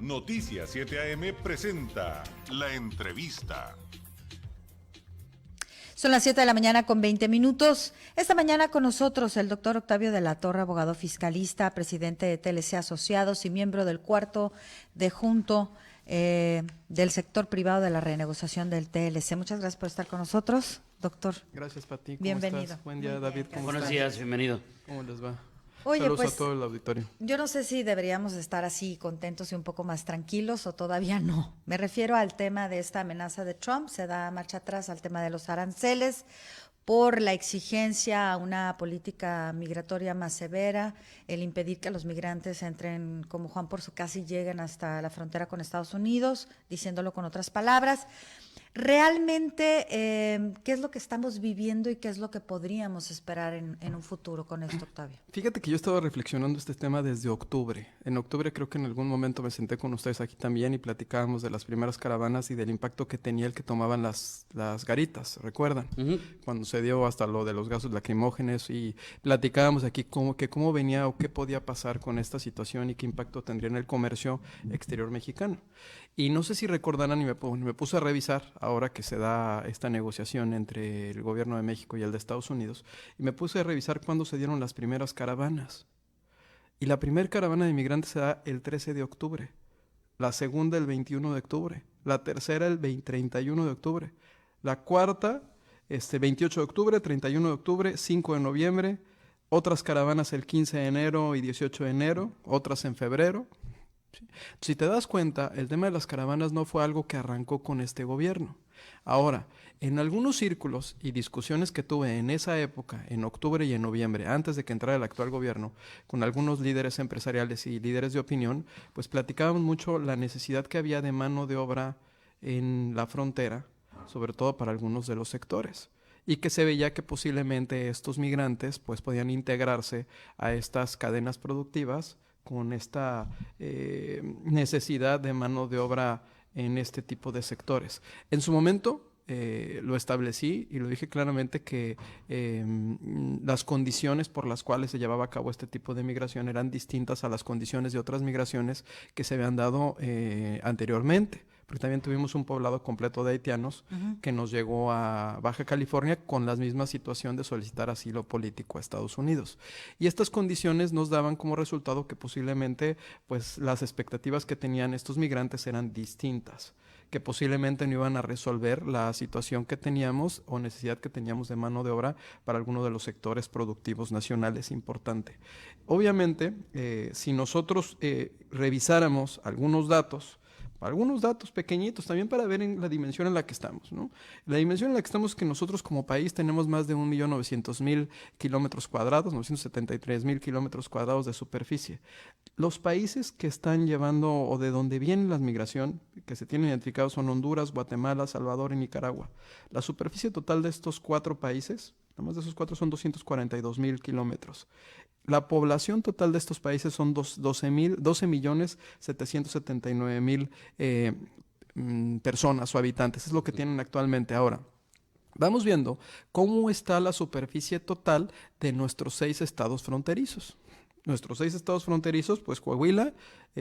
Noticias 7 AM presenta La Entrevista. Son las 7 de la mañana con 20 minutos. Esta mañana con nosotros el doctor Octavio de la Torre, abogado fiscalista, presidente de TLC Asociados y miembro del cuarto de junto del sector privado de la renegociación del TLC. Muchas gracias por estar con nosotros, doctor. Gracias, Pati. Bienvenido. Estás? Buen día, David. ¿Cómo Buenos estás? días, bienvenido. ¿Cómo les va? Oye, Saludos pues, a todo el auditorio. Yo no sé si deberíamos estar así contentos y un poco más tranquilos o todavía no. Me refiero al tema de esta amenaza de Trump. Se da marcha atrás al tema de los aranceles por la exigencia a una política migratoria más severa, el impedir que los migrantes entren como Juan por su casa y lleguen hasta la frontera con Estados Unidos, diciéndolo con otras palabras. Realmente, ¿qué es lo que estamos viviendo y qué es lo que podríamos esperar en un futuro con esto, Octavio? Fíjate que yo estaba reflexionando este tema desde octubre. En octubre creo que en algún momento me senté con ustedes aquí también y platicábamos de las primeras caravanas y del impacto que tenía el que tomaban las garitas, ¿recuerdan? Cuando se dio hasta lo de los gases lacrimógenos y platicábamos aquí cómo venía o qué podía pasar con esta situación y qué impacto tendría en el comercio exterior mexicano. Y no sé si recordarán, y me puse a revisar ahora que se da esta negociación entre el gobierno de México y el de Estados Unidos, y me puse a revisar cuándo se dieron las primeras caravanas. Y la primera caravana de inmigrantes se da el 13 de octubre, la segunda el 21 de octubre, la tercera el 31 de octubre, la cuarta 28 de octubre, 31 de octubre, 5 de noviembre, otras caravanas el 15 de enero y 18 de enero, otras en febrero. Si te das cuenta, el tema de las caravanas no fue algo que arrancó con este gobierno. Ahora, en algunos círculos y discusiones que tuve en esa época, en octubre y en noviembre, antes de que entrara el actual gobierno, con algunos líderes empresariales y líderes de opinión, pues platicábamos mucho la necesidad que había de mano de obra en la frontera, sobre todo para algunos de los sectores, y que se veía que posiblemente estos migrantes pues podían integrarse a estas cadenas productivas con esta necesidad de mano de obra en este tipo de sectores. En su momento lo establecí y lo dije claramente que las condiciones por las cuales se llevaba a cabo este tipo de migración eran distintas a las condiciones de otras migraciones que se habían dado anteriormente. Porque también tuvimos un poblado completo de haitianos que nos llegó a Baja California con la misma situación de solicitar asilo político a Estados Unidos. Y estas condiciones nos daban como resultado que posiblemente pues, las expectativas que tenían estos migrantes eran distintas, que posiblemente no iban a resolver la situación que teníamos o necesidad que teníamos de mano de obra para alguno de los sectores productivos nacionales importante. Obviamente, si nosotros revisáramos algunos datos pequeñitos también para ver en la dimensión en la que estamos, ¿no? La dimensión en la que estamos es que nosotros como país tenemos más de 1.900.000 kilómetros cuadrados, 973.000 kilómetros cuadrados de superficie. Los países que están llevando o de donde viene la migración, que se tienen identificados son Honduras, Guatemala, Salvador y Nicaragua. La superficie total de estos 4 países, nada más de esos 4 son 242.000 kilómetros. La población total de estos países son 12.779.000 personas o habitantes. Es lo que tienen actualmente ahora. Vamos viendo cómo está la superficie total de nuestros 6 estados fronterizos. Nuestros 6 estados fronterizos, pues Coahuila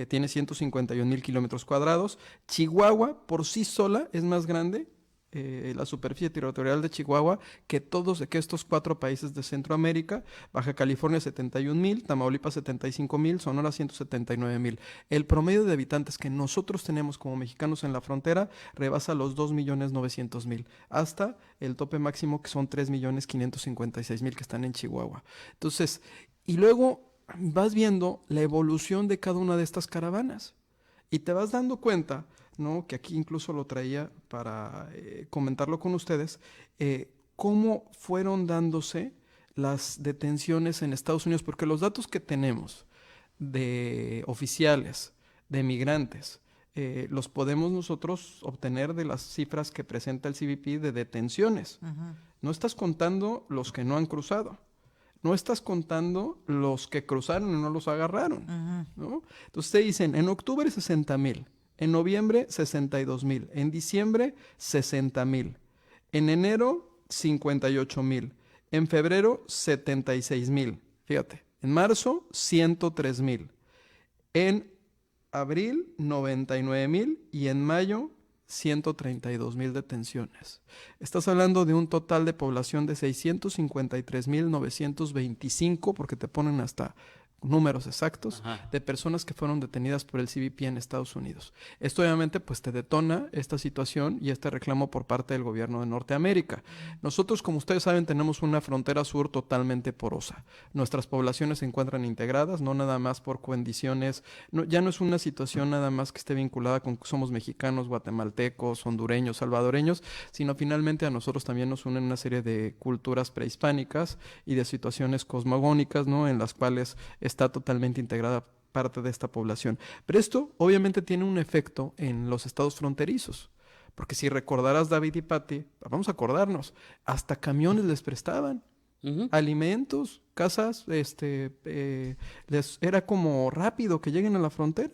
tiene 151.000 kilómetros cuadrados. Chihuahua por sí sola es más grande, la superficie territorial de Chihuahua que estos 4 países de Centroamérica. Baja California 71.000, Tamaulipas 75.000, Sonora 179.000. El promedio de habitantes que nosotros tenemos como mexicanos en la frontera rebasa los 2.900.000 hasta el tope máximo que son 3.556.000 que están en Chihuahua. Entonces, y luego vas viendo la evolución de cada una de estas caravanas y te vas dando cuenta, ¿no? Que aquí incluso lo traía para comentarlo con ustedes, cómo fueron dándose las detenciones en Estados Unidos, porque los datos que tenemos de oficiales, de migrantes, los podemos nosotros obtener de las cifras que presenta el CBP de detenciones. No estás contando los que no han cruzado. No estás contando los que cruzaron y no los agarraron, ¿no? Entonces te dicen, en octubre 60.000, en noviembre 62.000, en diciembre 60.000, en enero 58.000, en febrero 76.000, fíjate, en marzo 103.000, en abril 99,000 y en mayo 132,000 detenciones. Estás hablando de un total de población de 653,925, porque te ponen hasta números exactos, de personas que fueron detenidas por el CBP en Estados Unidos. Esto obviamente pues te detona esta situación y este reclamo por parte del gobierno de Norteamérica. Nosotros, como ustedes saben, tenemos una frontera sur totalmente porosa. Nuestras poblaciones se encuentran integradas, no nada más por condiciones, ya no es una situación nada más que esté vinculada con que somos mexicanos, guatemaltecos, hondureños, salvadoreños, sino finalmente a nosotros también nos unen una serie de culturas prehispánicas y de situaciones cosmogónicas, ¿no? En las cuales está totalmente integrada parte de esta población. Pero esto obviamente tiene un efecto en los estados fronterizos, porque si recordarás, David y Pati, vamos a acordarnos, hasta camiones les prestaban, alimentos, casas, era como rápido que lleguen a la frontera.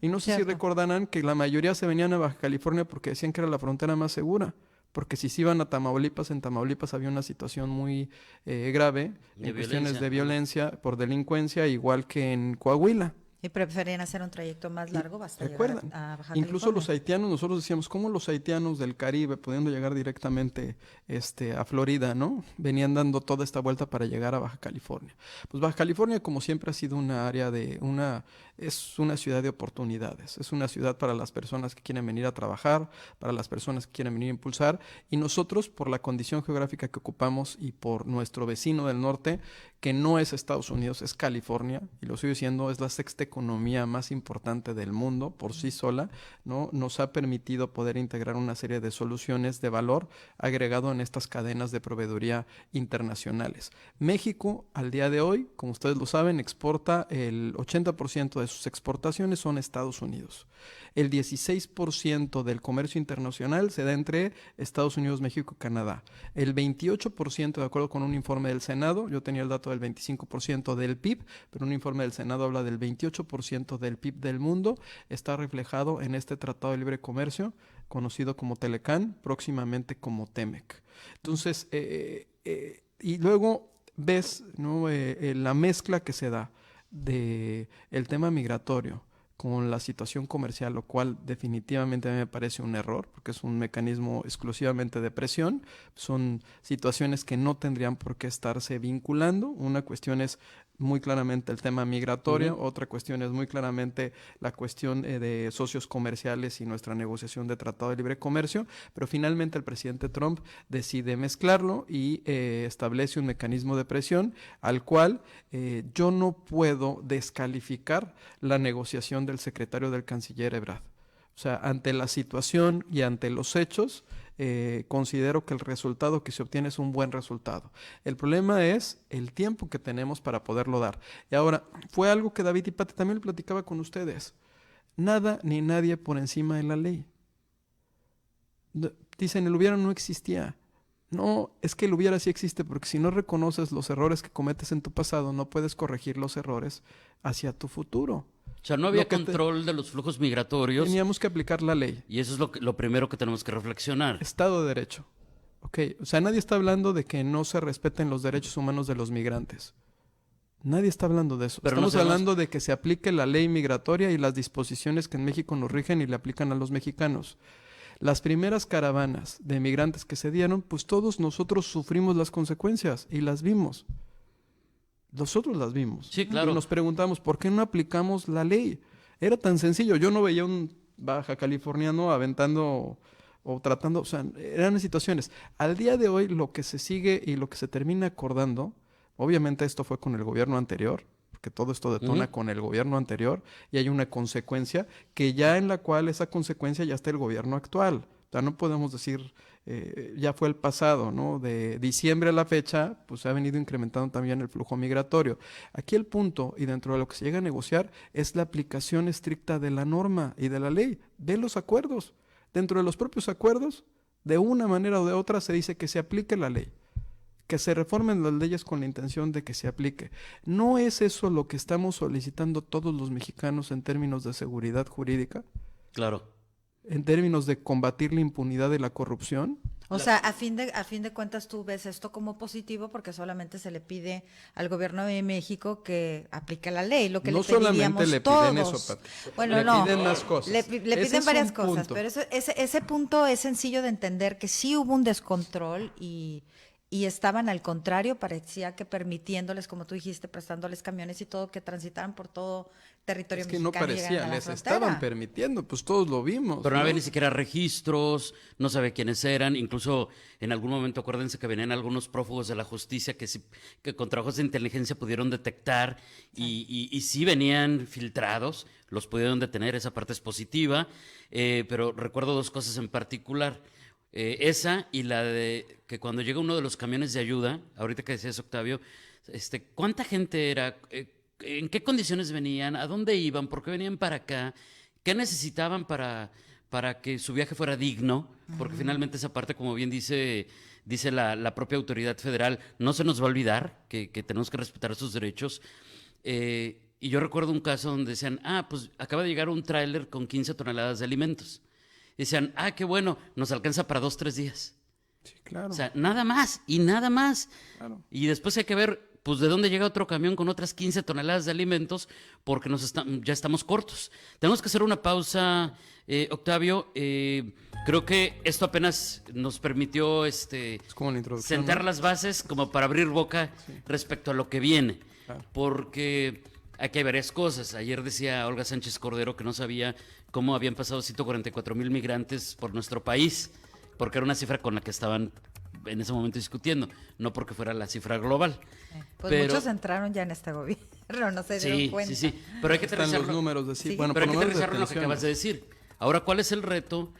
Y no sé si recordarán que la mayoría se venían a Baja California porque decían que era la frontera más segura. Porque si se iban a Tamaulipas, en Tamaulipas había una situación muy grave en cuestiones de violencia por delincuencia, igual que en Coahuila. Y preferían hacer un trayecto más largo hasta ¿Recuerdan? llegar a Baja Incluso California. los haitianos, nosotros decíamos, ¿cómo los haitianos del Caribe, pudiendo llegar directamente a Florida, ¿no? Venían dando toda esta vuelta para llegar a Baja California. Pues Baja California, como siempre, ha sido una área es una ciudad de oportunidades. Es una ciudad para las personas que quieren venir a trabajar, para las personas que quieren venir a impulsar. Y nosotros, por la condición geográfica que ocupamos y por nuestro vecino del norte, que no es Estados Unidos, es California, y lo sigo diciendo, es la sexta economía más importante del mundo por sí sola, ¿no? Nos ha permitido poder integrar una serie de soluciones de valor agregado en estas cadenas de proveeduría internacionales. México, al día de hoy, como ustedes lo saben, exporta el 80% de sus exportaciones son Estados Unidos. El 16% del comercio internacional se da entre Estados Unidos, México y Canadá. El 28%, de acuerdo con un informe del Senado, yo tenía el dato del 25% del PIB, pero un informe del Senado habla del 28% del PIB del mundo, está reflejado en este Tratado de Libre Comercio, conocido como Telecán, próximamente como TEMEC. Entonces, y luego ves, ¿no? La mezcla que se da de el tema migratorio con la situación comercial, lo cual definitivamente a mí me parece un error, porque es un mecanismo exclusivamente de presión, son situaciones que no tendrían por qué estarse vinculando. Una cuestión es muy claramente el tema migratorio, otra cuestión es muy claramente la cuestión de socios comerciales y nuestra negociación de tratado de libre comercio, pero finalmente el presidente Trump decide mezclarlo y establece un mecanismo de presión al cual yo no puedo descalificar la negociación del secretario del canciller Ebrard. O sea, ante la situación y ante los hechos, considero que el resultado que se obtiene es un buen resultado. El problema es el tiempo que tenemos para poderlo dar. Y ahora, fue algo que David y Pati también platicaba con ustedes. Nada ni nadie por encima de la ley. Dicen, el hubiera no existía. No, es que el hubiera sí existe, porque si no reconoces los errores que cometes en tu pasado, no puedes corregir los errores hacia tu futuro. O sea, no había control de los flujos migratorios. Teníamos que aplicar la ley. Y eso es lo primero que tenemos que reflexionar. Estado de Derecho. Ok, o sea, nadie está hablando de que no se respeten los derechos humanos de los migrantes. Nadie está hablando de eso. Pero estamos hablando de que se aplique la ley migratoria y las disposiciones que en México nos rigen y le aplican a los mexicanos. Las primeras caravanas de migrantes que se dieron, pues todos nosotros sufrimos las consecuencias y las vimos. Nosotros las vimos. Sí, claro. Y nos preguntamos, ¿por qué no aplicamos la ley? Era tan sencillo. Yo no veía un baja californiano aventando o tratando, o sea, eran situaciones. Al día de hoy, lo que se sigue y lo que se termina acordando, obviamente esto fue con el gobierno anterior, porque todo esto detona con el gobierno anterior, y hay una consecuencia que ya en la cual esa consecuencia ya está el gobierno actual. O sea, no podemos decir, ya fue el pasado, ¿no? De diciembre a la fecha, pues se ha venido incrementando también el flujo migratorio. Aquí el punto, y dentro de lo que se llega a negociar, es la aplicación estricta de la norma y de la ley, de los acuerdos. Dentro de los propios acuerdos, de una manera o de otra, se dice que se aplique la ley, que se reformen las leyes con la intención de que se aplique. ¿No es eso lo que estamos solicitando todos los mexicanos en términos de seguridad jurídica? Claro. En términos de combatir la impunidad y la corrupción. O sea, a fin de cuentas tú ves esto como positivo porque solamente se le pide al gobierno de México que aplique la ley, lo que No le pediríamos solamente le todos. piden eso, Pati. Bueno, Le no. piden más cosas. Le Ese piden es varias un cosas, punto. pero ese punto es sencillo de entender que sí hubo un descontrol y estaban al contrario, parecía que permitiéndoles, como tú dijiste, prestándoles camiones y todo, que transitaran por todo territorio Es que no mexicano y llegaran parecía, a la les frontera. estaban permitiendo, pues todos lo vimos. Pero no ¿no? había ni siquiera registros, no sabía quiénes eran, incluso en algún momento acuérdense que venían algunos prófugos de la justicia que con trabajos de inteligencia pudieron detectar y sí venían filtrados, los pudieron detener, esa parte es positiva, pero recuerdo dos cosas en particular. Esa y la de que cuando llega uno de los camiones de ayuda, ahorita que decías Octavio, ¿cuánta gente era? ¿En qué condiciones venían? ¿A dónde iban? ¿Por qué venían para acá? ¿Qué necesitaban para que su viaje fuera digno? Porque finalmente esa parte, como bien dice la propia autoridad federal, no se nos va a olvidar que tenemos que respetar sus derechos. Y yo recuerdo un caso donde decían, pues acaba de llegar un tráiler con 15 toneladas de alimentos. Y decían, qué bueno, nos alcanza para 2, 3 días. Sí, claro. O sea, nada más y nada más. Claro. Y después hay que ver, pues, de dónde llega otro camión con otras 15 toneladas de alimentos, porque ya estamos cortos. Tenemos que hacer una pausa, Octavio. Creo que esto apenas nos permitió Es como la introducción, sentar ¿no? las bases como para abrir boca respecto a lo que viene. Claro. Porque aquí hay varias cosas. Ayer decía Olga Sánchez Cordero que no sabía cómo habían pasado 144,000 migrantes por nuestro país, porque era una cifra con la que estaban en ese momento discutiendo, no porque fuera la cifra global. Pues Pero- muchos entraron ya en este gobierno, no se dieron Sí, cuenta. sí, sí. Pero hay que Están los aterrizarlo. números de sí. Sí. Bueno, Pero hay por que lo menos aterrizarlo en lo que acabas de detenciones. decir. Ahora, ¿cuál es el reto?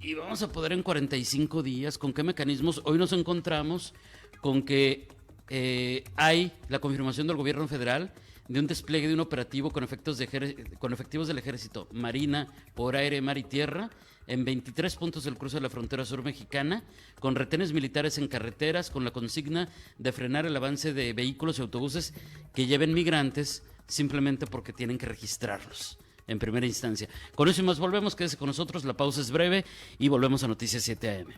Y vamos a poder en 45 días, ¿con qué mecanismos? Hoy nos encontramos con que hay la confirmación del gobierno federal de un despliegue de un operativo con efectivos del Ejército, Marina, por aire, mar y tierra, en 23 puntos del cruce de la frontera sur mexicana, con retenes militares en carreteras, con la consigna de frenar el avance de vehículos y autobuses que lleven migrantes simplemente porque tienen que registrarlos en primera instancia. Con eso y más volvemos, quédese con nosotros, la pausa es breve y volvemos a Noticias 7 AM.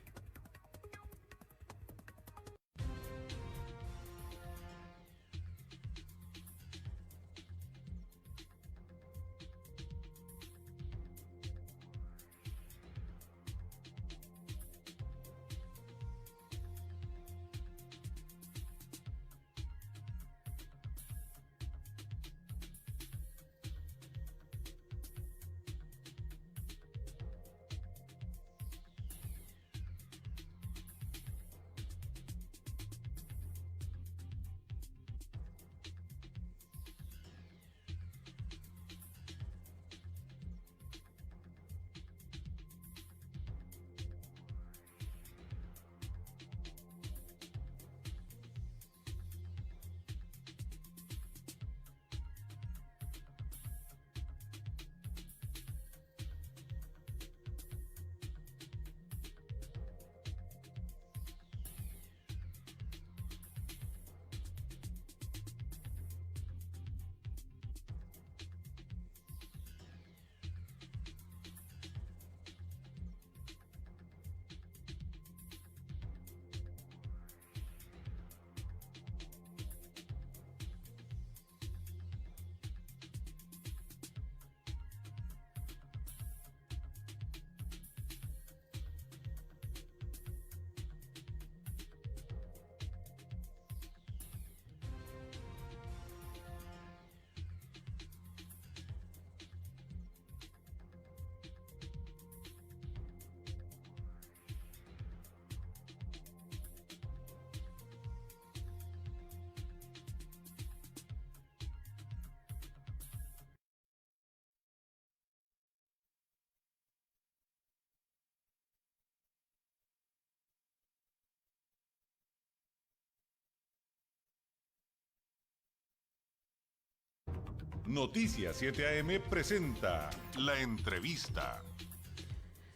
Noticias 7 AM presenta la entrevista.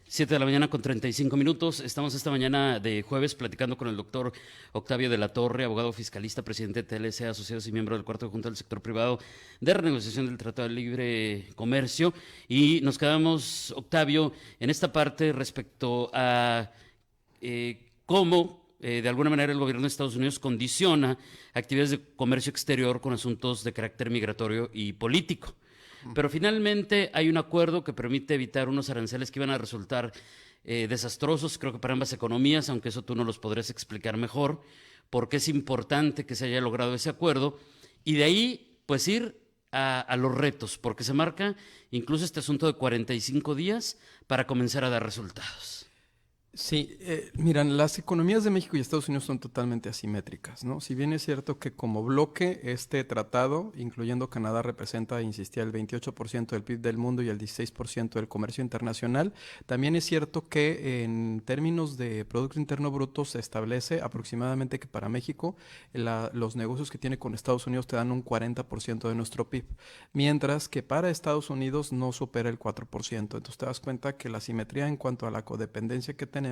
7 de la mañana con 35 minutos. Estamos esta mañana de jueves platicando con el doctor Octavio de la Torre, abogado fiscalista, presidente de TLC Asociados y miembro del cuarto Junta del Sector Privado de Renegociación del Tratado de Libre Comercio. Y nos quedamos, Octavio, en esta parte respecto a cómo de alguna manera el gobierno de Estados Unidos condiciona actividades de comercio exterior con asuntos de carácter migratorio y político. Pero finalmente hay un acuerdo que permite evitar unos aranceles que iban a resultar desastrosos, creo que para ambas economías, aunque eso tú no los podrías explicar mejor, porque es importante que se haya logrado ese acuerdo, y de ahí pues ir a los retos, porque se marca incluso este asunto de 45 días para comenzar a dar resultados. Sí, miran, las economías de México y Estados Unidos son totalmente asimétricas, ¿no? Si bien es cierto que como bloque este tratado, incluyendo Canadá, representa, insistía, el 28% del PIB del mundo y el 16% del comercio internacional, también es cierto que en términos de Producto Interno Bruto se establece aproximadamente que para México los negocios que tiene con Estados Unidos te dan un 40% de nuestro PIB, mientras que para Estados Unidos no supera el 4%. Entonces te das cuenta que la asimetría en cuanto a la codependencia que tenemos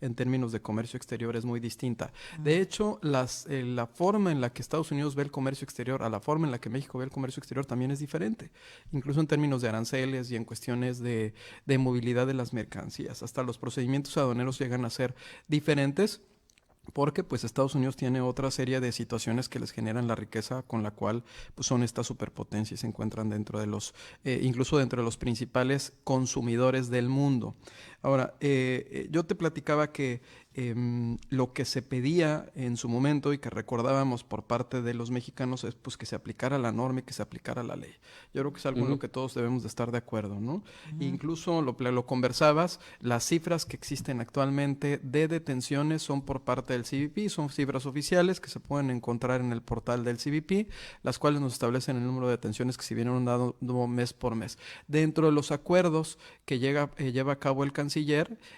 en términos de comercio exterior es muy distinta. De hecho, la forma en la que Estados Unidos ve el comercio exterior a la forma en la que México ve el comercio exterior también es diferente, incluso en términos de aranceles y en cuestiones de movilidad de las mercancías. Hasta los procedimientos aduaneros llegan a ser diferentes, porque pues Estados Unidos tiene otra serie de situaciones que les generan la riqueza con la cual pues, son estas superpotencias y se encuentran dentro de los, incluso dentro de los principales consumidores del mundo. Ahora, yo te platicaba que lo que se pedía en su momento y que recordábamos por parte de los mexicanos es pues que se aplicara la norma y que se aplicara la ley. Yo creo que es algo en lo que todos debemos de estar de acuerdo, ¿no? Incluso lo conversabas, las cifras que existen actualmente de detenciones son por parte del CBP, son cifras oficiales que se pueden encontrar en el portal del CBP, las cuales nos establecen el número de detenciones que se vienen dando mes por mes. Dentro de los acuerdos que lleva a cabo el canciller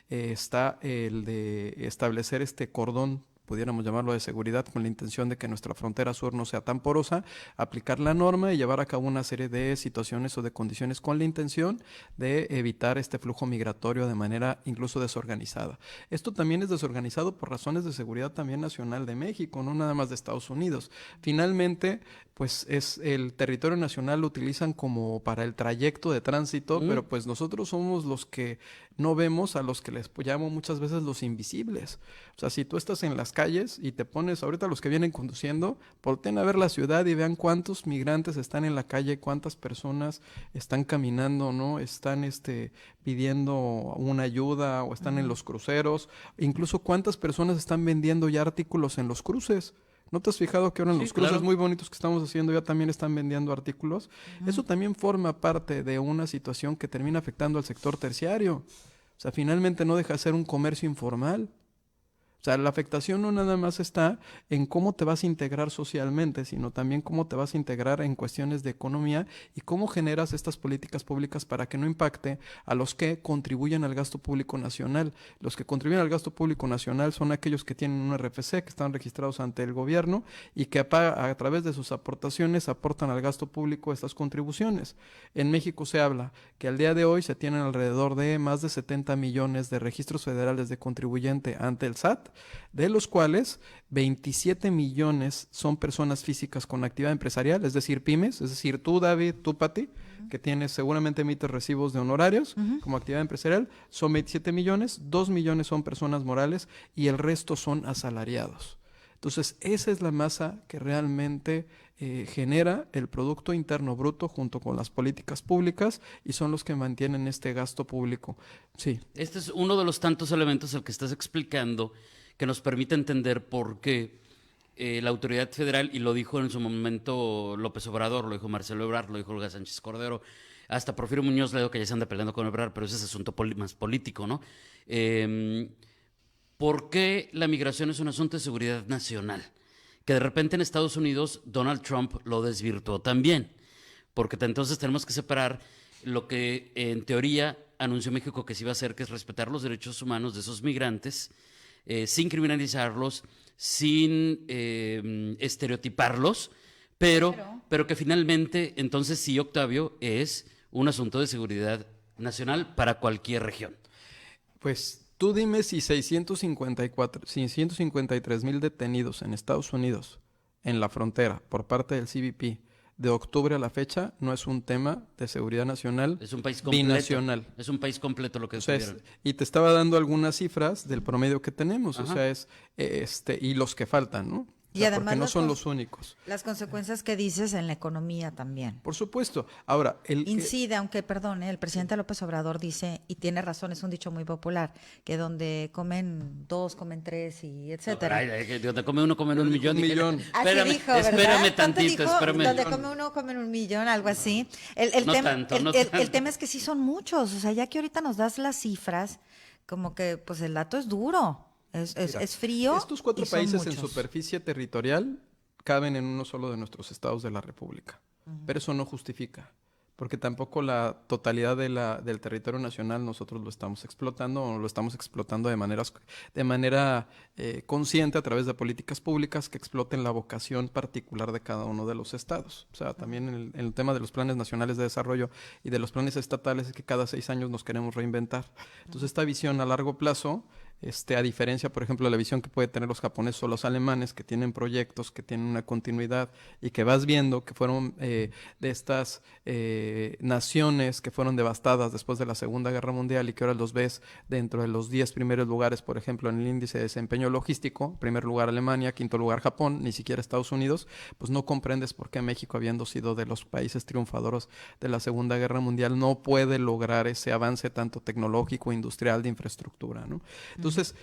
está el de establecer este cordón, pudiéramos llamarlo de seguridad, con la intención de que nuestra frontera sur no sea tan porosa, aplicar la norma y llevar a cabo una serie de situaciones o de condiciones con la intención de evitar este flujo migratorio de manera incluso desorganizada. Esto también es desorganizado por razones de seguridad también nacional de México, no nada más de Estados Unidos. Finalmente, pues es el territorio nacional lo utilizan como para el trayecto de tránsito, pero pues nosotros somos los que no vemos, a los que les llamo muchas veces los invisibles. O sea, si tú estás en las calles y te pones, ahorita los que vienen conduciendo, volteen a ver la ciudad y vean cuántos migrantes están en la calle, cuántas personas están caminando, ¿no? Están pidiendo una ayuda o están en los cruceros, incluso cuántas personas están vendiendo ya artículos en los cruces. ¿No te has fijado que ahora en los cruces muy bonitos que estamos haciendo ya también están vendiendo artículos? Eso también forma parte de una situación que termina afectando al sector terciario. O sea, finalmente no deja de ser un comercio informal. O sea, la afectación no nada más está en cómo te vas a integrar socialmente, sino también cómo te vas a integrar en cuestiones de economía y cómo generas estas políticas públicas para que no impacte a los que contribuyen al gasto público nacional. Los que contribuyen al gasto público nacional son aquellos que tienen un RFC, que están registrados ante el gobierno y que a través de sus aportaciones aportan al gasto público estas contribuciones. En México se habla que al día de hoy se tienen alrededor de más de 70 millones de registros federales de contribuyente ante el SAT, de los cuales 27 millones son personas físicas con actividad empresarial, es decir, pymes, es decir, tú, David, tú, Pati, que tienes, seguramente emites recibos de honorarios como actividad empresarial, son 27 millones, 2 millones son personas morales y el resto son asalariados. Entonces, esa es la masa que realmente genera el Producto Interno Bruto junto con las políticas públicas y son los que mantienen este gasto público. Sí. Este es uno de los tantos elementos al que estás explicando que nos permite entender por qué la autoridad federal, y lo dijo en su momento López Obrador, lo dijo Marcelo Ebrard, lo dijo Olga Sánchez Cordero, hasta Porfirio Muñoz Ledo, que ya se anda peleando con Ebrard, pero ese es asunto más político, ¿no? ¿Por qué la migración es un asunto de seguridad nacional? Que de repente en Estados Unidos Donald Trump lo desvirtuó también, porque entonces tenemos que separar lo que en teoría anunció México que se iba a hacer, que es respetar los derechos humanos de esos migrantes, sin criminalizarlos, sin estereotiparlos, pero que finalmente, entonces sí, Octavio, es un asunto de seguridad nacional para cualquier región. Pues tú dime si 653,000 detenidos en Estados Unidos, en la frontera, por parte del CBP, de octubre a la fecha no es un tema de seguridad nacional Es un país completo. binacional. Es un país completo lo que O sea, estuvieron. y te estaba dando algunas cifras del promedio que tenemos, Ajá. o sea, y los que faltan, ¿no? O Y sea, además porque no las son cons- los únicos. Las consecuencias que dices en la economía también. Por supuesto. Ahora, Incide, aunque, perdón, el presidente López Obrador dice, y tiene razón, es un dicho muy popular, que donde comen dos, comen tres y etcétera. Donde come uno, comen un millón. Un Dije, millón. Así Espérame, dijo, ¿verdad? espérame ¿Cuánto tantito, dijo? espérame. Donde come uno, comen un millón, algo así. El No tema, tanto, no el tanto. tema es que sí son muchos. O sea, ya que ahorita nos das las cifras, como que pues el dato es duro, es frío. estos 4 y son países en muchos. superficie territorial caben en uno solo de nuestros estados de la República. Pero eso no justifica, porque tampoco la totalidad del territorio nacional nosotros lo estamos explotando o lo estamos explotando de manera consciente a través de políticas públicas que exploten la vocación particular de cada uno de los estados. O sea, también en el tema de los planes nacionales de desarrollo y de los planes estatales es que cada 6 años nos queremos reinventar. Entonces, esta visión a largo plazo, a diferencia, por ejemplo, de la visión que puede tener los japoneses o los alemanes, que tienen proyectos, que tienen una continuidad y que vas viendo que fueron de estas naciones que fueron devastadas después de la Segunda Guerra Mundial y que ahora los ves dentro de los 10 primeros lugares, por ejemplo, en el índice de desempeño logístico, primer lugar Alemania, quinto lugar Japón, ni siquiera Estados Unidos, pues no comprendes por qué México, habiendo sido de los países triunfadores de la Segunda Guerra Mundial, no puede lograr ese avance tanto tecnológico, industrial, de infraestructura, ¿no? Entonces,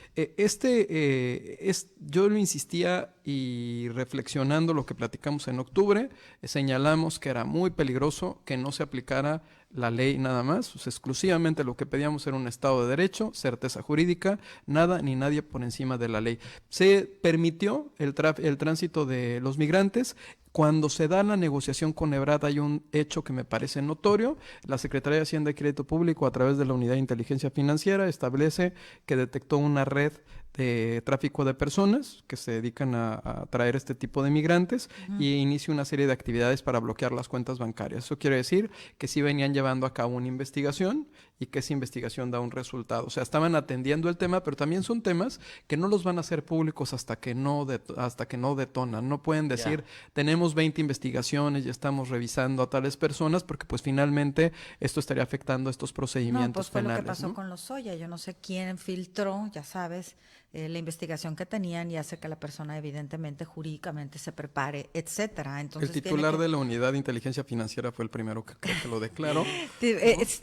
yo lo insistía y reflexionando lo que platicamos en octubre, señalamos que era muy peligroso que no se aplicara la ley nada más, o sea, exclusivamente lo que pedíamos era un Estado de Derecho, certeza jurídica, nada ni nadie por encima de la ley. Se permitió el tránsito de los migrantes. Cuando se da la negociación con Ebrard hay un hecho que me parece notorio. La Secretaría de Hacienda y Crédito Público, a través de la Unidad de Inteligencia Financiera, establece que detectó una red de tráfico de personas que se dedican a traer este tipo de migrantes y inicia una serie de actividades para bloquear las cuentas bancarias. Eso quiere decir que sí venían llevando a cabo una investigación y que esa investigación da un resultado. O sea, estaban atendiendo el tema, pero también son temas que no los van a hacer públicos hasta que no detonan. No pueden decir, tenemos 20 investigaciones y estamos revisando a tales personas, porque pues finalmente esto estaría afectando estos procedimientos No, pues fue penales. lo que pasó ¿no? con los Lozoya. Yo no sé quién filtró, ya sabes, la investigación que tenían y hace que la persona evidentemente jurídicamente se prepare, etcétera. Entonces, El titular de la Unidad de Inteligencia Financiera fue el primero que creo que lo declaró.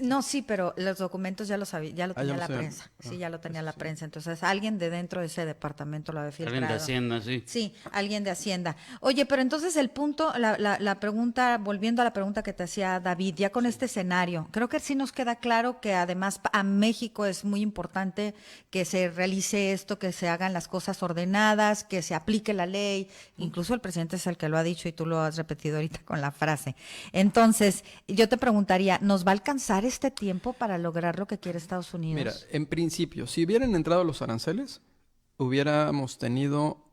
No, sí, pero los documentos ya lo sabía, ya lo tenía ya la lo sabían. prensa. Sí, ya lo tenía la prensa. Entonces, alguien de dentro de ese departamento lo había filtrado. Alguien de Hacienda, sí. Sí, alguien de Hacienda. Oye, pero entonces el punto, la pregunta, volviendo a la pregunta que te hacía David, ya con este escenario, creo que sí nos queda claro que además a México es muy importante que se realice esto, que se hagan las cosas ordenadas, que se aplique la ley. Incluso el presidente es el que lo ha dicho y tú lo has repetido ahorita con la frase. Entonces, yo te preguntaría, ¿nos va a alcanzar este tiempo para lograr lo que quiere Estados Unidos? Mira, en principio, si hubieran entrado los aranceles, hubiéramos tenido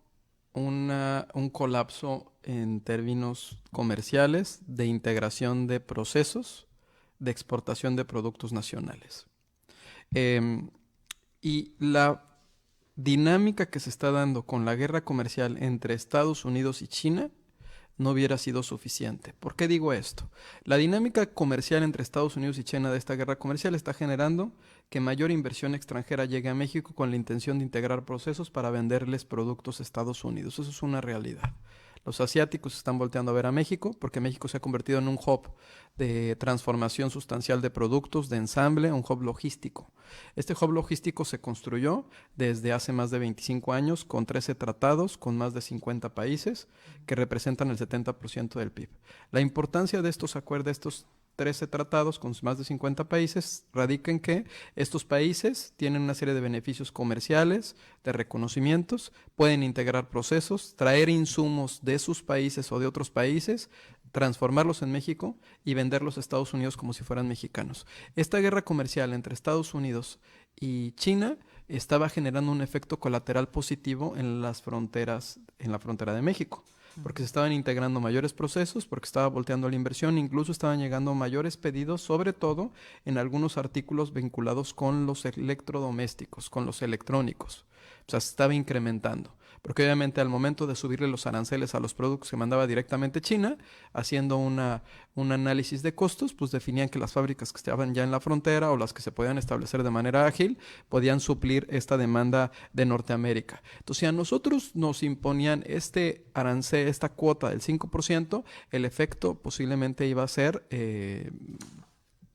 un colapso en términos comerciales, de integración de procesos, de exportación de productos nacionales. Y la dinámica que se está dando con la guerra comercial entre Estados Unidos y China no hubiera sido suficiente. ¿Por qué digo esto? La dinámica comercial entre Estados Unidos y China de esta guerra comercial está generando que mayor inversión extranjera llegue a México con la intención de integrar procesos para venderles productos a Estados Unidos. Eso es una realidad. Los asiáticos están volteando a ver a México porque México se ha convertido en un hub de transformación sustancial de productos, de ensamble, un hub logístico. Este hub logístico se construyó desde hace más de 25 años con 13 tratados con más de 50 países que representan el 70% del PIB. La importancia de estos acuerdos, de estos 13 tratados con más de 50 países, radica en que estos países tienen una serie de beneficios comerciales, de reconocimientos, pueden integrar procesos, traer insumos de sus países o de otros países, transformarlos en México y venderlos a Estados Unidos como si fueran mexicanos. Esta guerra comercial entre Estados Unidos y China estaba generando un efecto colateral positivo en las fronteras, en la frontera de México, porque se estaban integrando mayores procesos, porque estaba volteando la inversión, incluso estaban llegando mayores pedidos, sobre todo en algunos artículos vinculados con los electrodomésticos, con los electrónicos. O sea, se estaba incrementando. porque obviamente al momento de subirle los aranceles a los productos que mandaba directamente China, haciendo un análisis de costos, pues definían que las fábricas que estaban ya en la frontera o las que se podían establecer de manera ágil, podían suplir esta demanda de Norteamérica. Entonces, si a nosotros nos imponían este arancel, esta cuota del 5%, el efecto posiblemente iba a ser,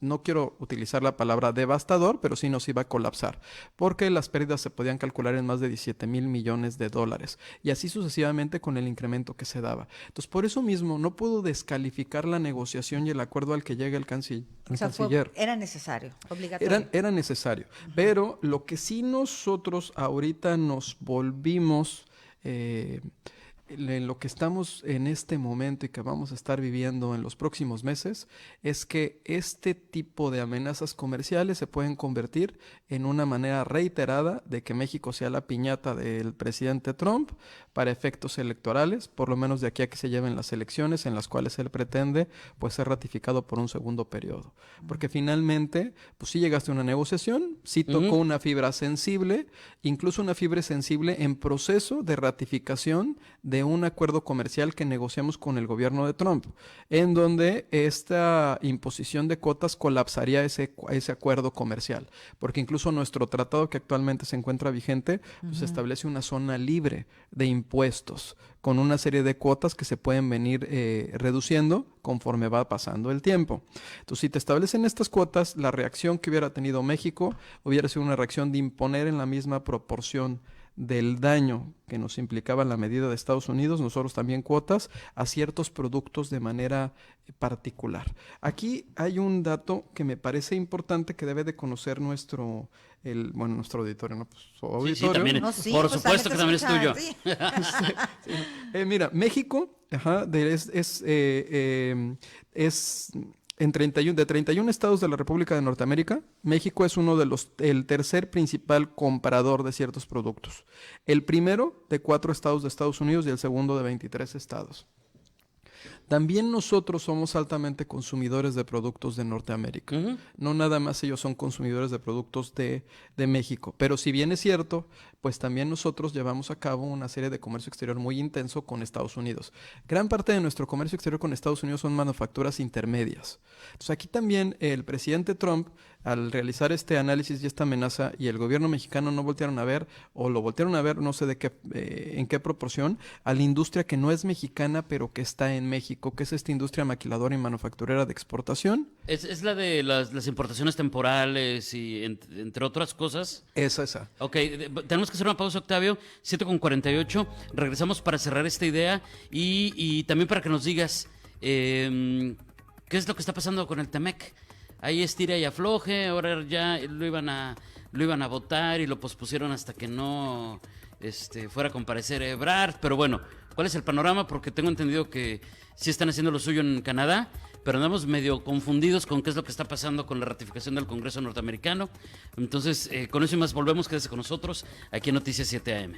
no quiero utilizar la palabra devastador, pero sí nos iba a colapsar, porque las pérdidas se podían calcular en más de 17,000 millones de dólares, y así sucesivamente con el incremento que se daba. Entonces, por eso mismo, no puedo descalificar la negociación y el acuerdo al que llega el canciller. Era necesario, obligatorio. Era necesario, pero lo que sí nosotros ahorita nos volvimos... en lo que estamos en este momento y que vamos a estar viviendo en los próximos meses es que este tipo de amenazas comerciales se pueden convertir en una manera reiterada de que México sea la piñata del presidente Trump para efectos electorales, por lo menos de aquí a que se lleven las elecciones en las cuales él pretende pues ser ratificado por un segundo periodo. Porque finalmente, pues sí llegaste a una negociación, sí tocó una fibra sensible, incluso una fibra sensible en proceso de ratificación de un acuerdo comercial que negociamos con el gobierno de Trump, en donde esta imposición de cuotas colapsaría ese acuerdo comercial, porque incluso nuestro tratado que actualmente se encuentra vigente, pues establece una zona libre de impuestos, con una serie de cuotas que se pueden venir reduciendo conforme va pasando el tiempo. Entonces, si te establecen estas cuotas, la reacción que hubiera tenido México hubiera sido una reacción de imponer en la misma proporción del daño que nos implicaba la medida de Estados Unidos, nosotros también cuotas a ciertos productos de manera particular. Aquí hay un dato que me parece importante que debe de conocer nuestro auditorio, ¿no? Pues, su auditorio. Sí, también. No, sí, por pues, supuesto que también es tuyo. sí. Mira, México es de 31 estados de la República de Norteamérica, México es el tercer principal comprador de ciertos productos. El primero de 4 estados de Estados Unidos y el segundo de 23 estados. También nosotros somos altamente consumidores de productos de Norteamérica. No nada más ellos son consumidores de productos de México. Pero si bien es cierto, pues también nosotros llevamos a cabo una serie de comercio exterior muy intenso con Estados Unidos. Gran parte de nuestro comercio exterior con Estados Unidos son manufacturas intermedias. Entonces aquí también el presidente Trump, al realizar este análisis y esta amenaza, y el gobierno mexicano no voltearon a ver, o lo voltearon a ver, no sé en qué proporción, a la industria que no es mexicana, pero que está en México, que es esta industria maquiladora y manufacturera de exportación. Es la de las importaciones temporales y entre otras cosas. Esa. Ok, tenemos que hacer una pausa, Octavio, 7:48. Regresamos para cerrar esta idea y también para que nos digas qué es lo que está pasando con el Temec. Ahí estira y afloje, ahora ya lo iban a votar y lo pospusieron hasta que no fuera a comparecer Ebrard. Pero bueno, ¿cuál es el panorama? Porque tengo entendido que sí están haciendo lo suyo en Canadá, pero andamos medio confundidos con qué es lo que está pasando con la ratificación del Congreso norteamericano. Entonces, con eso y más volvemos, quédese con nosotros aquí en Noticias 7 AM.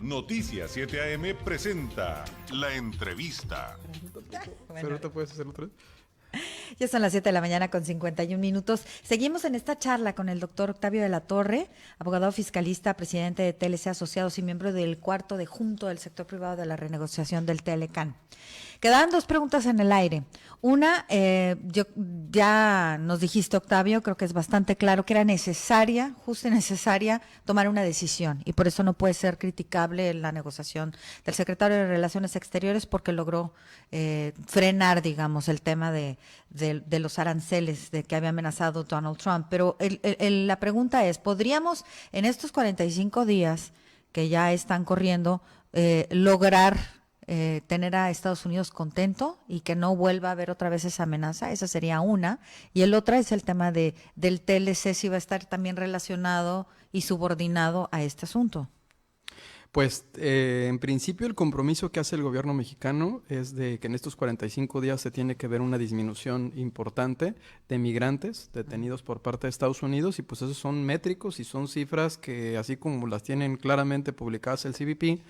Noticias 7 AM presenta La Entrevista. ¿Pero te puedes hacer otra vez? Ya son las 7 de la mañana con 51 minutos. Seguimos en esta charla con el doctor Octavio de la Torre, abogado fiscalista, presidente de TLC Asociados y miembro del cuarto de junto del sector privado de la renegociación del Telecán. Quedaban dos preguntas en el aire. Una, ya nos dijiste, Octavio, creo que es bastante claro que era necesaria, justa y necesaria, tomar una decisión. Y por eso no puede ser criticable la negociación del secretario de Relaciones Exteriores porque logró frenar, digamos, el tema de los aranceles de que había amenazado Donald Trump. Pero la pregunta es, ¿podríamos en estos 45 días que ya están corriendo lograr tener a Estados Unidos contento y que no vuelva a haber otra vez esa amenaza? Esa sería una. Y el otra es el tema del TLC, si va a estar también relacionado y subordinado a este asunto. Pues en principio el compromiso que hace el gobierno mexicano es de que en estos 45 días se tiene que ver una disminución importante de migrantes detenidos por parte de Estados Unidos, y pues esos son métricos y son cifras que, así como las tienen claramente publicadas el CBP,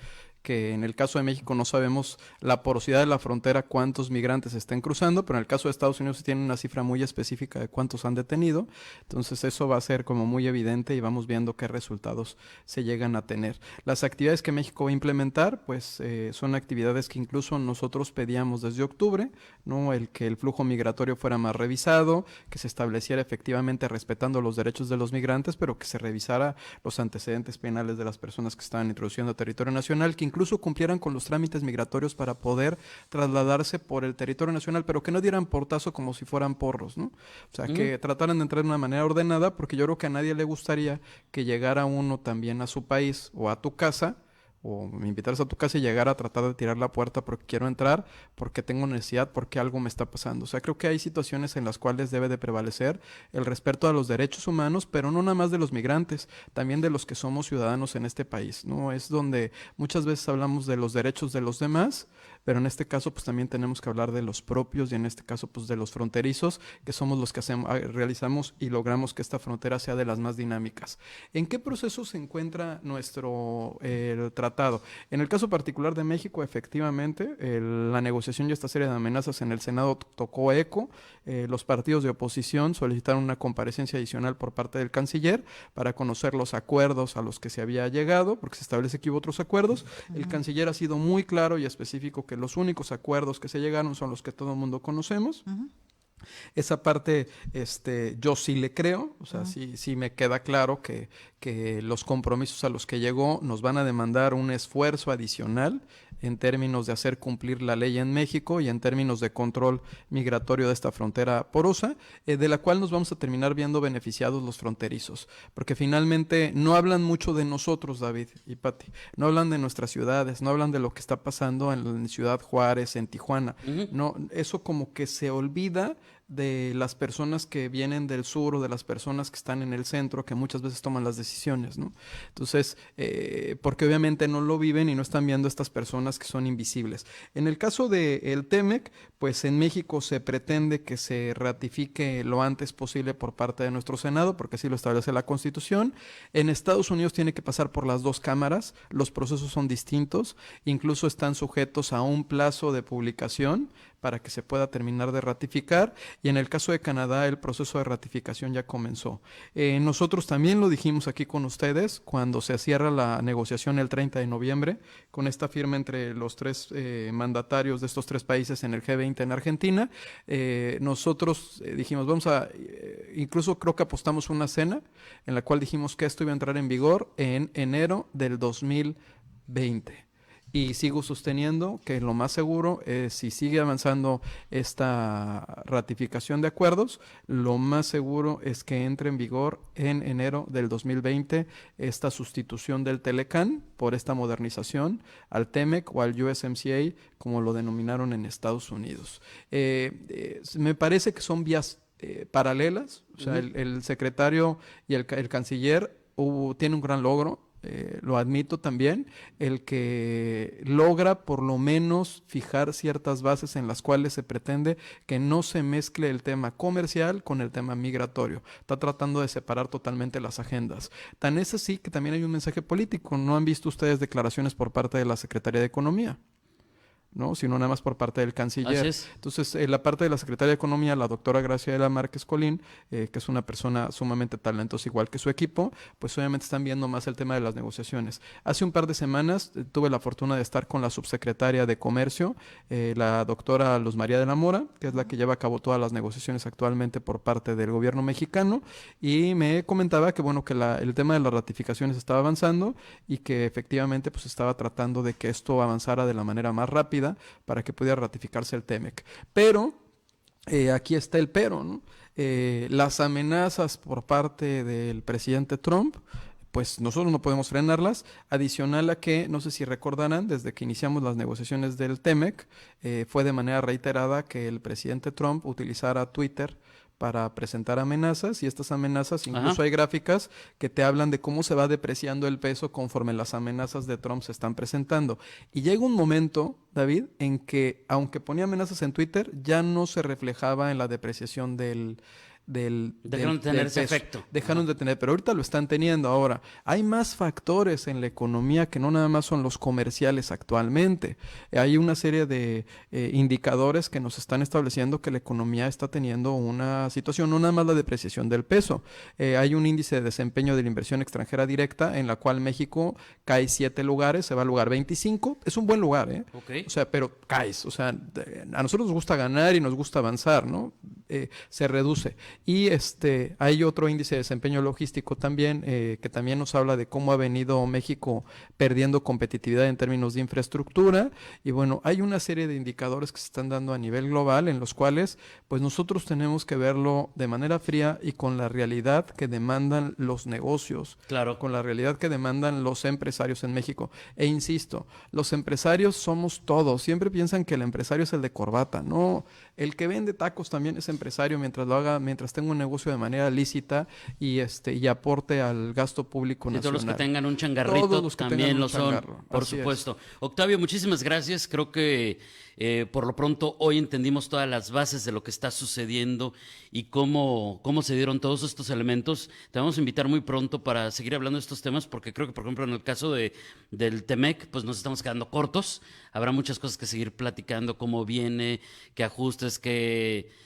que en el caso de México no sabemos la porosidad de la frontera, cuántos migrantes estén cruzando, pero en el caso de Estados Unidos se tiene una cifra muy específica de cuántos han detenido. Entonces eso va a ser como muy evidente y vamos viendo qué resultados se llegan a tener. Las actividades que México va a implementar, pues son actividades que incluso nosotros pedíamos desde octubre, ¿no? El que el flujo migratorio fuera más revisado, que se estableciera efectivamente respetando los derechos de los migrantes, pero que se revisara los antecedentes penales de las personas que estaban introduciendo a territorio nacional, que incluso cumplieran con los trámites migratorios para poder trasladarse por el territorio nacional, pero que no dieran portazo como si fueran porros, ¿no? O sea, que trataran de entrar de una manera ordenada, porque yo creo que a nadie le gustaría que llegara uno también a su país o a tu casa, o me invitaras a tu casa y llegar a tratar de tirar la puerta porque quiero entrar, porque tengo necesidad, porque algo me está pasando. O sea, creo que hay situaciones en las cuales debe de prevalecer el respeto a los derechos humanos, pero no nada más de los migrantes, también de los que somos ciudadanos en este país, ¿no? Es donde muchas veces hablamos de los derechos de los demás, pero en este caso pues también tenemos que hablar de los propios, y en este caso pues de los fronterizos, que somos los que realizamos y logramos que esta frontera sea de las más dinámicas. ¿En qué proceso se encuentra nuestro tratado? En el caso particular de México, efectivamente, la negociación y esta serie de amenazas en el Senado tocó eco. Los partidos de oposición solicitaron una comparecencia adicional por parte del canciller para conocer los acuerdos a los que se había llegado, porque se establece que hubo otros acuerdos. El canciller ha sido muy claro y específico que los únicos acuerdos que se llegaron son los que todo el mundo conocemos. Esa parte yo sí le creo, o sea, sí me queda claro que los compromisos a los que llegó nos van a demandar un esfuerzo adicional en términos de hacer cumplir la ley en México y en términos de control migratorio de esta frontera porosa, de la cual nos vamos a terminar viendo beneficiados los fronterizos, porque finalmente no hablan mucho de nosotros, David y Pati, no hablan de nuestras ciudades, no hablan de lo que está pasando en Ciudad Juárez, en Tijuana, no, eso como que se olvida de las personas que vienen del sur o de las personas que están en el centro, que muchas veces toman las decisiones, ¿no? Entonces, porque obviamente no lo viven y no están viendo estas personas que son invisibles. En el caso del TEMEC, pues en México se pretende que se ratifique lo antes posible por parte de nuestro Senado, porque así lo establece la Constitución. En Estados Unidos tiene que pasar por las dos cámaras, los procesos son distintos, incluso están sujetos a un plazo de publicación para que se pueda terminar de ratificar, y en el caso de Canadá el proceso de ratificación ya comenzó. Nosotros también lo dijimos aquí con ustedes cuando se cierra la negociación el 30 de noviembre, con esta firma entre los tres mandatarios de estos tres países en el G20 en Argentina. Nosotros dijimos, incluso creo que apostamos una cena en la cual dijimos que esto iba a entrar en vigor en enero del 2020. Y sigo sosteniendo que lo más seguro es, si sigue avanzando esta ratificación de acuerdos, lo más seguro es que entre en vigor en enero del 2020 esta sustitución del Telecán por esta modernización al TEMEC o al USMCA, como lo denominaron en Estados Unidos. Me parece que son vías paralelas, o sea, el secretario y el canciller tiene un gran logro. lo admito también, el que logra por lo menos fijar ciertas bases en las cuales se pretende que no se mezcle el tema comercial con el tema migratorio. Está tratando de separar totalmente las agendas. Tan es así que también hay un mensaje político. ¿No han visto ustedes declaraciones por parte de la Secretaría de Economía? ¿No? Sino nada más por parte del canciller. Así es. Entonces, la parte de la Secretaría de Economía, la doctora Graciela Márquez Colín, que es una persona sumamente talentosa, igual que su equipo, pues obviamente están viendo más el tema de las negociaciones. Hace un par de semanas tuve la fortuna de estar con la subsecretaria de Comercio, la doctora Luz María de la Mora, que es la que lleva a cabo todas las negociaciones actualmente por parte del gobierno mexicano, y me comentaba que, bueno, que el tema de las ratificaciones estaba avanzando y que efectivamente pues estaba tratando de que esto avanzara de la manera más rápida para que pudiera ratificarse el TEMEC. Pero, aquí está el pero, ¿no? Las amenazas por parte del presidente Trump, pues nosotros no podemos frenarlas, adicional a que, no sé si recordarán, desde que iniciamos las negociaciones del TEMEC, fue de manera reiterada que el presidente Trump utilizara Twitter para presentar amenazas, y estas amenazas, incluso hay gráficas que te hablan de cómo se va depreciando el peso conforme las amenazas de Trump se están presentando. Y llega un momento, David, en que aunque ponía amenazas en Twitter, ya no se reflejaba en la depreciación dejaron de tener ese efecto. Dejaron de tener, pero ahorita lo están teniendo. Ahora, hay más factores en la economía que no nada más son los comerciales actualmente. Hay una serie de indicadores que nos están estableciendo que la economía está teniendo una situación, no nada más la depreciación del peso. Hay un índice de desempeño de la inversión extranjera directa en la cual México cae 7 lugares, se va al lugar 25. Es un buen lugar, ¿eh? Okay. O sea, pero caes. O sea, a nosotros nos gusta ganar y nos gusta avanzar, ¿no? Se reduce. Y hay otro índice de desempeño logístico también, que también nos habla de cómo ha venido México perdiendo competitividad en términos de infraestructura. Y bueno, hay una serie de indicadores que se están dando a nivel global en los cuales pues nosotros tenemos que verlo de manera fría y con la realidad que demandan los negocios, Claro. con la realidad que demandan los empresarios en México. E insisto, los empresarios somos todos. Siempre piensan que el empresario es el de corbata. No, el que vende tacos también es empresario mientras lo haga, mientras tenga un negocio de manera lícita y aporte al gasto público nacional. Todos los que tengan un changarrito también lo son, por supuesto. Octavio, muchísimas gracias. Creo que por lo pronto hoy entendimos todas las bases de lo que está sucediendo y cómo se dieron todos estos elementos. Te vamos a invitar muy pronto para seguir hablando de estos temas, porque creo que, por ejemplo, en el caso del TEMEC, pues nos estamos quedando cortos. Habrá muchas cosas que seguir platicando, cómo viene, qué ajustes, qué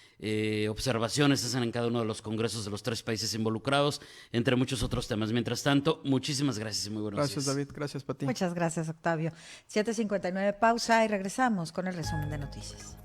observaciones hacen en cada uno de los congresos de los 3 países involucrados, entre muchos otros temas. Mientras tanto, muchísimas gracias y muy buenos días. Gracias, David. Gracias, Pati. Muchas gracias, Octavio. 7:59, pausa y regresamos con el resumen de noticias.